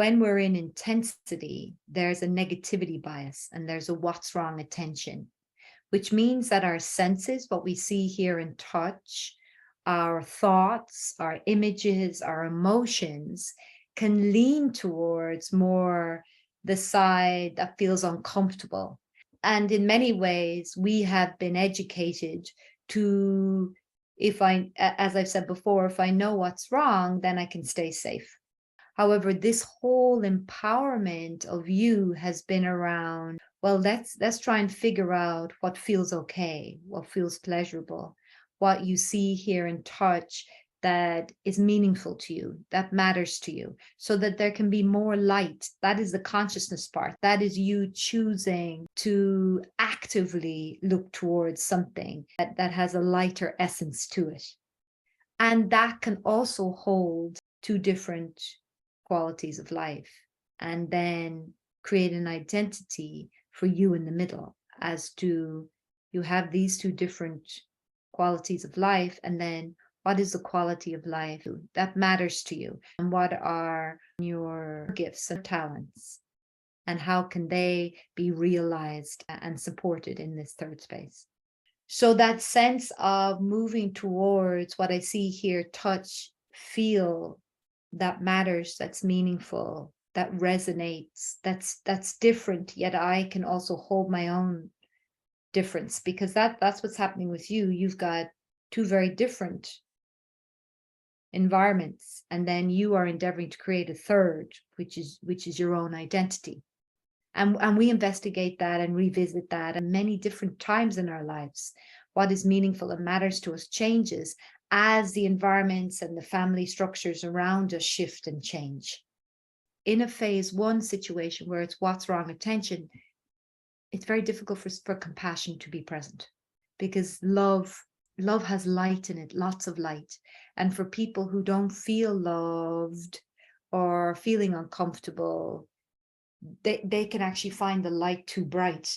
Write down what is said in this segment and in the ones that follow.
When we're in intensity, there's a negativity bias and there's a what's wrong attention, which means that our senses, what we see, hear, and touch, our thoughts, our images, our emotions can lean towards more the side that feels uncomfortable. And in many ways, we have been educated to, as I've said before, if I know what's wrong, then I can stay safe. However, this whole empowerment of you has been around, well, let's try and figure out what feels okay, what feels pleasurable, what you see, hear, and touch that is meaningful to you, that matters to you, so that there can be more light. That is the consciousness part. That is you choosing to actively look towards something that has a lighter essence to it. And that can also hold two different qualities of life, and then create an identity for you in the middle as to you have these two different qualities of life, and then what is the quality of life that matters to you, and what are your gifts and talents, and how can they be realized and supported in this third space. So that sense of moving towards what I see, hear, touch, feel, that matters, that's meaningful, that resonates, that's different, yet I can also hold my own difference, because that's what's happening with you. You've got two very different environments, and then you are endeavoring to create a third, which is your own identity. And we investigate that and revisit that at many different times in our lives. What is meaningful and matters to us changes as the environments and the family structures around us shift and change. In a phase one situation where it's what's wrong attention, it's very difficult for compassion to be present, because love has light in it, lots of light. And for people who don't feel loved or feeling uncomfortable, they can actually find the light too bright,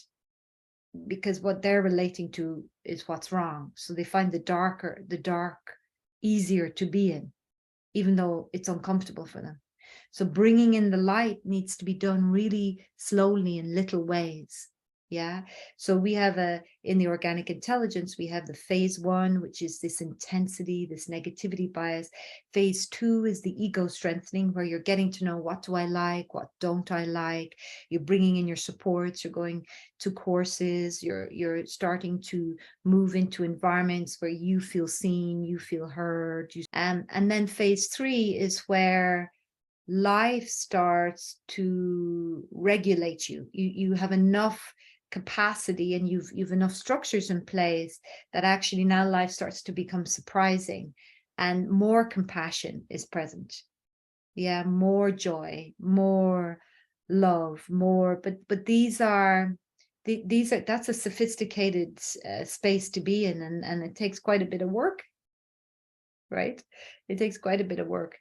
because what they're relating to is what's wrong. So they find the dark easier to be in, even though it's uncomfortable for them. So bringing in the light needs to be done really slowly in little ways. Yeah. So we have in the organic intelligence, we have the phase one, which is this intensity, this negativity bias. Phase two is the ego strengthening, where you're getting to know, what do I like? What don't I like? You're bringing in your supports, you're going to courses, you're starting to move into environments where you feel seen, you feel heard. And then phase three is where life starts to regulate you. You have enough capacity, and you've enough structures in place that actually now life starts to become surprising, and more compassion is present. Yeah, more joy, more love, more. But that's a sophisticated space to be in, and it takes quite a bit of work, right? It takes quite a bit of work.